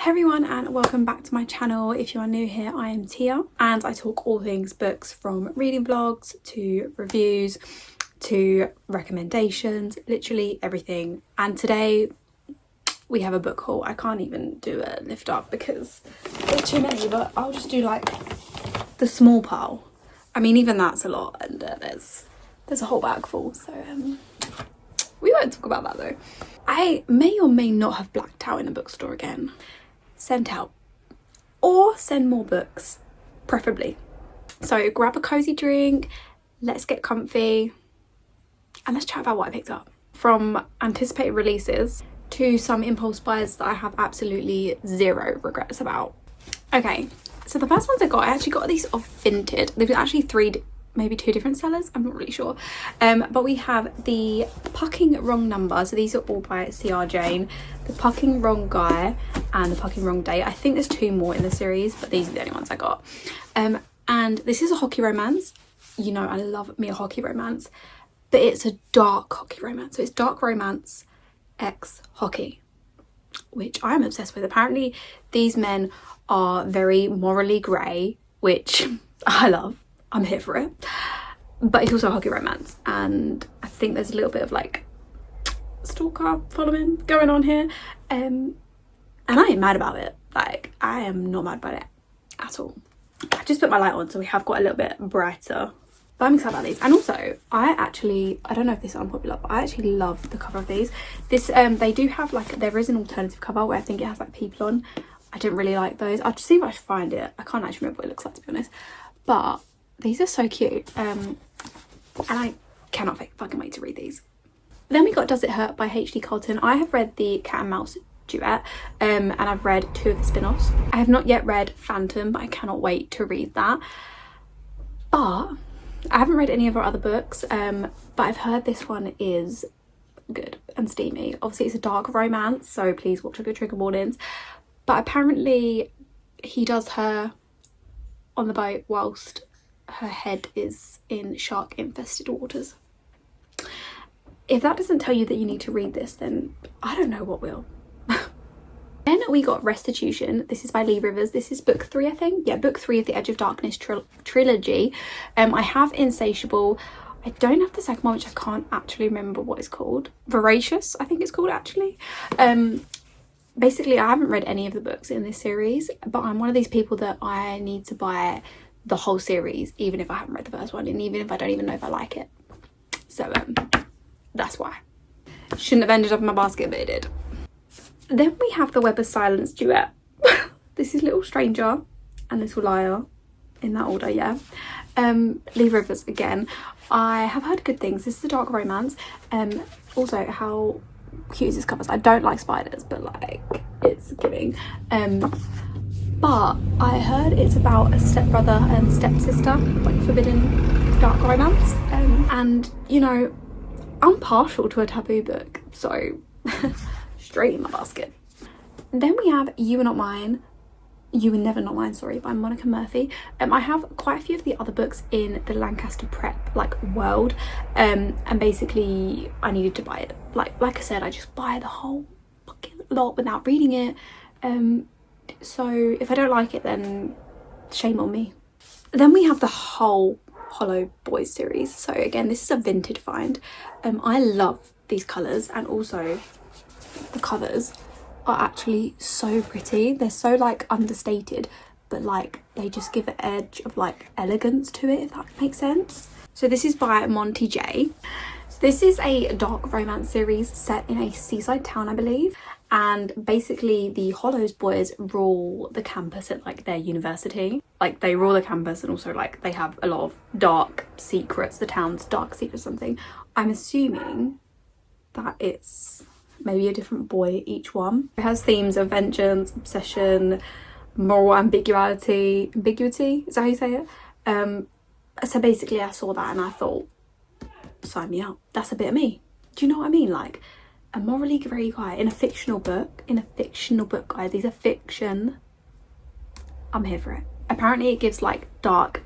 Hey everyone, and welcome back to my channel. If you are new here, I am Tia and I talk all things books, from reading vlogs to reviews to recommendations, literally everything. And today we have a book haul. I can't even do a lift up because there's too many, but I'll just do like the small pile. I mean, even that's a lot, and there's a whole bag full, so we won't talk about that though. I may or may not have blacked out in a bookstore again. Sent out, or send more books, preferably. So grab a cozy drink, let's get comfy, and let's chat about what I picked up. From anticipated releases to some impulse buys that I have absolutely zero regrets about. Okay, so the first ones I actually got these off Vinted. There's actually maybe two different sellers, I'm not really sure, but we have the Pucking Wrong Number, so these are all by CR Jane, the Pucking Wrong Guy and the Pucking Wrong Date. I think there's two more in the series, but these are the only ones I got. And this is a hockey romance. You know, I love me a hockey romance, but it's a dark hockey romance, so it's dark romance x hockey, which I'm obsessed with. Apparently these men are very morally grey, which I love. I'm here for it. But it's also a hockey romance, and I think there's a little bit of like stalker following going on here, and I ain't mad about it. Like, I am not mad about it at all. I just put my light on, so we have got a little bit brighter, but I'm excited about these. And also I don't know if this is unpopular, but I actually love the cover of these. They do have like, there is an alternative cover where I think it has like people on. I didn't really like those. I'll just see if I can find it. I can't actually remember what it looks like, to be honest, but these are so cute, and I cannot fucking wait to read these. Then we got Does It Hurt by H.D. Colton. I have read the Cat and Mouse duet, and I've read two of the spin-offs. I have not yet read Phantom, but I cannot wait to read that. But I haven't read any of her other books, but I've heard this one is good and steamy. Obviously it's a dark romance, so please watch your trigger warnings. But apparently he does her on the boat whilst her head is in shark infested waters. If that doesn't tell you that you need to read this, then I don't know what will. Then we got Restitution. This is by Lee Rivers. This is book 3, I think. Yeah, book 3 of the Edge of Darkness trilogy. I have Insatiable. I don't have the second one, which I can't actually remember what it's called. Voracious, I think it's called, actually. Basically, I haven't read any of the books in this series, but I'm one of these people that I need to buy the whole series, even if I haven't read the first one, and even if I don't even know if I like it. So that's why. Shouldn't have ended up in my basket, but it did. Then we have the Web of Silence duet. This is Little Stranger and Little Liar, in that order, yeah. Lee Rivers again. I have heard good things. This is a dark romance. Also, how cute is this cover? I don't like spiders, but like, it's giving. But I heard it's about a stepbrother and stepsister, like forbidden dark romance. And you know, I'm partial to a taboo book, so straight in my basket. Then we have You Are Not Mine, You Were Never Not Mine, sorry, by Monica Murphy. I have quite a few of the other books in the Lancaster Prep like world, and basically I needed to buy it. Like I said, I just buy the whole fucking lot without reading it. So if I don't like it, then shame on me. Then we have the whole Hollow Boys series. So again, this is a Vinted find. I love these colours, and also the covers are actually so pretty. They're so like understated, but like they just give an edge of like elegance to it, if that makes sense. So this is by Monty J. So this is a dark romance series set in a seaside town, I believe. And basically the Hollows boys rule the campus at like their university. Like they rule the campus, and also like they have a lot of dark secrets, the town's dark secrets, something. I'm assuming that it's maybe a different boy each one. It has themes of vengeance, obsession, moral ambiguity, is that how you say it? So basically I saw that and I thought, sign me up, that's a bit of me. Do you know what I mean? Like a morally grey guy in a fictional book, guys, these are fiction. I'm here for it. Apparently it gives like dark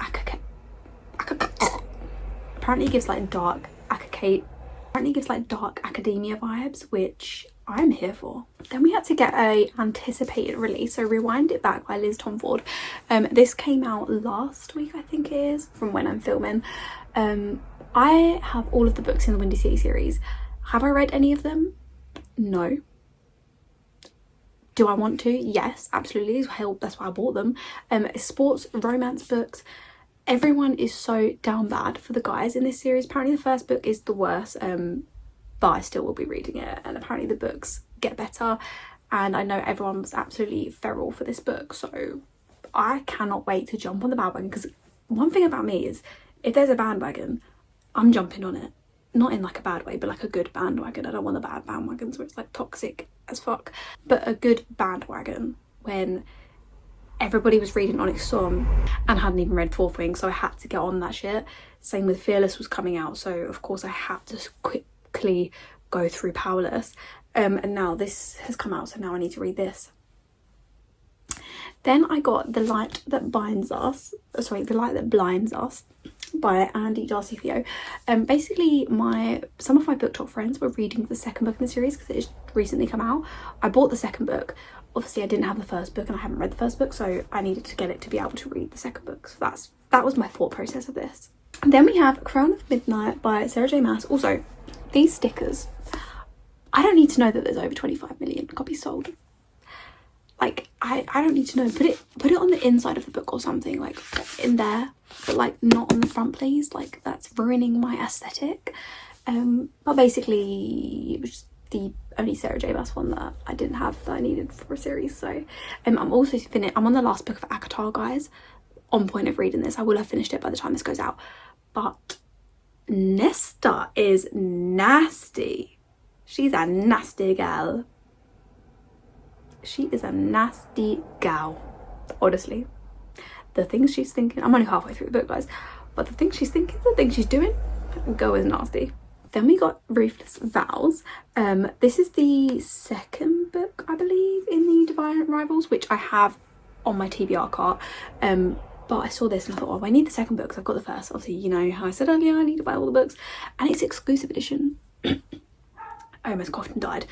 academia vibes, which I'm here for. Then we had to get a anticipated release, so Rewind It Back by Liz Tomford. This came out last week, I think it is, from when I'm filming. I have all of the books in the Windy City series. Have I read any of them? No. Do I want to? Yes, absolutely. That's why I bought them. Sports romance books. Everyone is so down bad for the guys in this series. Apparently the first book is the worst, but I still will be reading it, and apparently the books get better, and I know everyone was absolutely feral for this book, so I cannot wait to jump on the bandwagon. Because one thing about me is, if there's a bandwagon, I'm jumping on it. Not in like a bad way, but like a good bandwagon. I don't want the bad bandwagons where it's like toxic as fuck, but a good bandwagon when everybody was reading Onyx Storm and hadn't even read Fourth Wing, so I had to get on that shit. Same with Fearless was coming out, so of course I had to quickly go through Powerless. And now this has come out, so now I need to read this. Then I got The Light That Blinds Us by Andy Darcy Theo. Basically some of my BookTok friends were reading the second book in the series because it has recently come out. I bought the second book. Obviously I didn't have the first book and I haven't read the first book, so I needed to get it to be able to read the second book. So that was my thought process of this. And then we have Crown of Midnight by Sarah J Maas. Also, these stickers, I don't need to know that there's over 25 million copies sold. Like, I don't need to know. Put it on the inside of the book or something, like in there, but like not on the front, please. Like, that's ruining my aesthetic. But basically it was just the only Sarah J Maas one that I didn't have that I needed for a series. So I'm also I'm on the last book of Akatar, guys. On point of reading this. I will have finished it by the time this goes out. But Nesta is nasty. She's a nasty gal. She is a nasty gal. Honestly. The things she's thinking, I'm only halfway through the book, guys, but the things she's thinking, the things she's doing, girl is nasty. Then we got Ruthless Vows. This is the second book, I believe, in the Divine Rivals, which I have on my TBR cart. But I saw this and I thought, oh, I need the second book because I've got the first. Obviously, you know how I said earlier, I need to buy all the books. And it's exclusive edition. I almost coughed and died.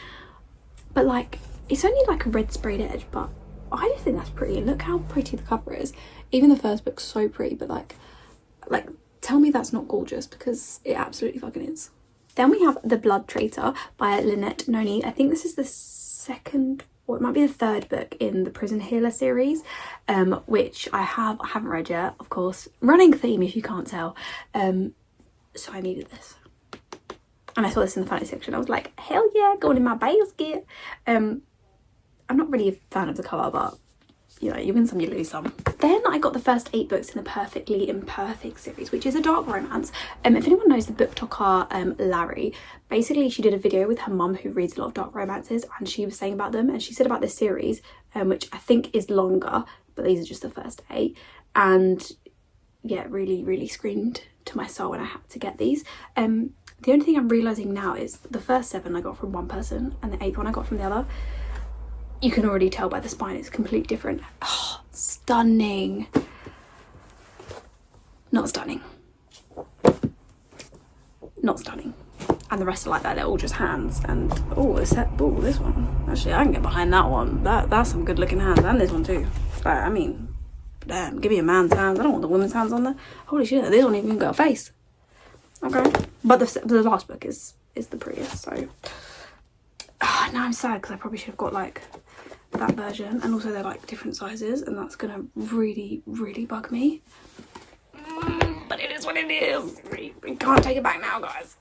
But like, it's only like a red sprayed edge, but I just think that's pretty. And look how pretty the cover is. Even the first book's so pretty, but like tell me that's not gorgeous, because it absolutely fucking is. Then we have The Blood Traitor by Lynette Noni. I think this is the second, or it might be the third book in the Prison Healer series, which I haven't read yet, of course. Running theme, if you can't tell. So I needed this. And I saw this in the fantasy section. I was like, hell yeah, going in my basket. I'm not really a fan of the cover, but you know, you win some, you lose some. Then I got the first 8 books in the Perfectly Imperfect series, which is a dark romance. If anyone knows the BookToker Larry, basically she did a video with her mum who reads a lot of dark romances, and she was saying about them, and she said about this series, which I think is longer, but these are just the first 8, and yeah, really, really screamed to my soul when I had to get these. The only thing I'm realising now is the first 7 I got from one person, and the 8th one I got from the other. You can already tell by the spine it's completely different. Oh, stunning. Not stunning. Not stunning. And the rest are like that, they're all just hands. And this one. Actually, I can get behind that one. That's some good looking hands, and this one too. But I mean, damn, give me a man's hands. I don't want the woman's hands on there. Holy shit, they don't even got a face. Okay. But the last book is the prettiest, so now I'm sad because I probably should have got like that version, and also they're like different sizes, and that's gonna really, really bug me. But it is what it is. We can't take it back now, guys.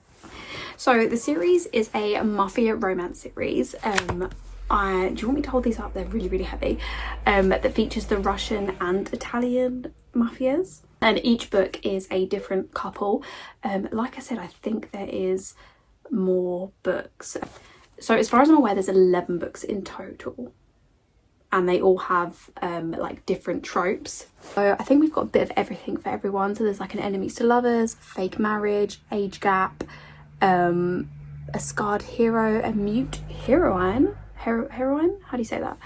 So the series is a mafia romance series. Do you want me to hold these up? They're really, really heavy. That features the Russian and Italian mafias, and each book is a different couple. Like I said, I think there is more books. So as far as I'm aware, there's 11 books in total, and they all have like different tropes. So I think we've got a bit of everything for everyone. So there's like an enemies to lovers, fake marriage, age gap, a scarred hero, a mute heroine, how do you say that?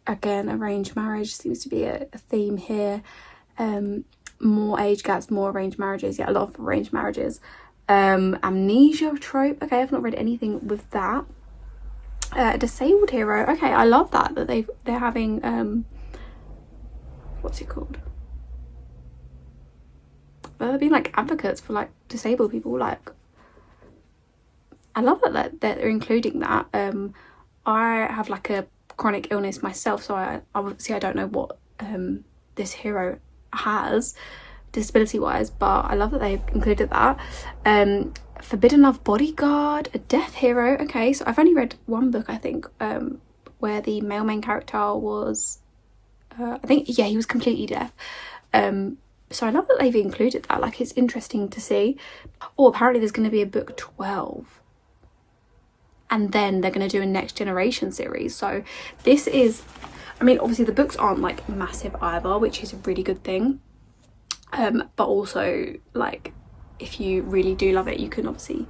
Again, arranged marriage seems to be a theme here. More age gaps, more arranged marriages. Yeah, a lot of arranged marriages. Amnesia trope. Okay, I've not read anything with that. A disabled hero. Okay, I love that they're having what's it called? They're being like advocates for like disabled people. Like, I love that they're including that. I have like a chronic illness myself, so I obviously I don't know what this hero has disability wise, but I love that they've included that. Forbidden Love bodyguard, a deaf hero. Okay, so I've only read one book, I think, where the male main character was I think, yeah, he was completely deaf. So I love that they've included that. Like, it's interesting to see. Oh, apparently there's going to be a book 12, and then they're going to do a next generation series. So this is, I mean, obviously the books aren't like massive either, which is a really good thing. But also, like, if you really do love it, you can obviously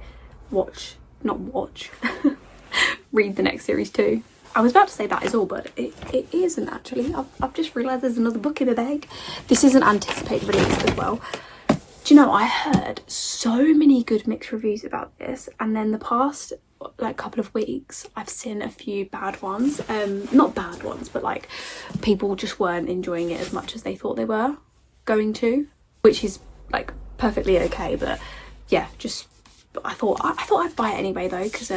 read the next series too. I was about to say that is all, but it isn't actually. I've just realised there's another book in the bag. This is an anticipated release as well. Do you know, I heard so many good mixed reviews about this, and then the past like couple of weeks I've seen a few bad ones. Not bad ones, but like people just weren't enjoying it as much as they thought they were going to, which is like perfectly okay. But yeah, just I thought I'd buy it anyway though, because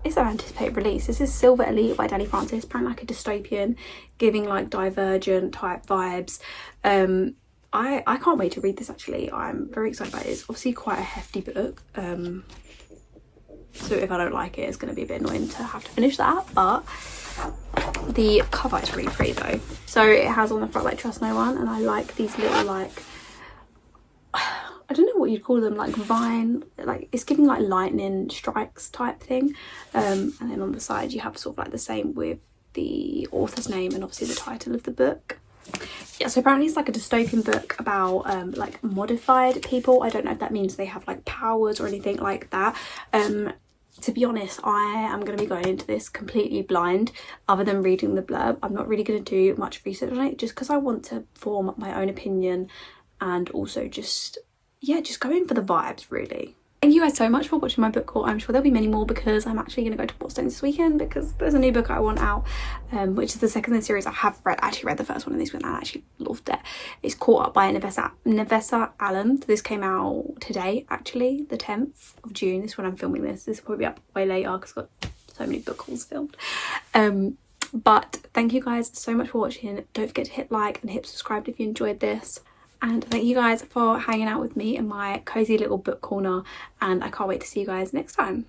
it's an anticipated release. This is Silver Elite by Danny Francis, apparently like a dystopian, giving like Divergent type vibes. I can't wait to read this actually. I'm very excited about it. It's obviously quite a hefty book. So if I don't like it, it's going to be a bit annoying to have to finish that. But the cover is really pretty though. So it has on the front like Trust No One, and I like these little like, I don't know what you'd call them, like vine, like it's giving like lightning strikes type thing. And then on the side you have sort of like the same with the author's name and obviously the title of the book. Yeah, so apparently it's like a dystopian book about like modified people. I don't know if that means they have like powers or anything like that. To be honest, I am going to be going into this completely blind. Other than reading the blurb, I'm not really going to do much research on it, just because I want to form my own opinion, and also just, yeah, just go in for the vibes really. Thank you guys so much for watching my book haul. I'm sure there'll be many more, because I'm actually going to go to Bookstagram this weekend, because there's a new book I want out, which is the second in the series. I have actually read the first one in this one and I actually loved it. It's Caught Up by Nevessa Allen. This came out today, actually, the 10th of June. This is when I'm filming this. This will probably be up way later because I've got so many book hauls filmed. But thank you guys so much for watching. Don't forget to hit like and hit subscribe if you enjoyed this. And thank you guys for hanging out with me in my cozy little book corner, and I can't wait to see you guys next time.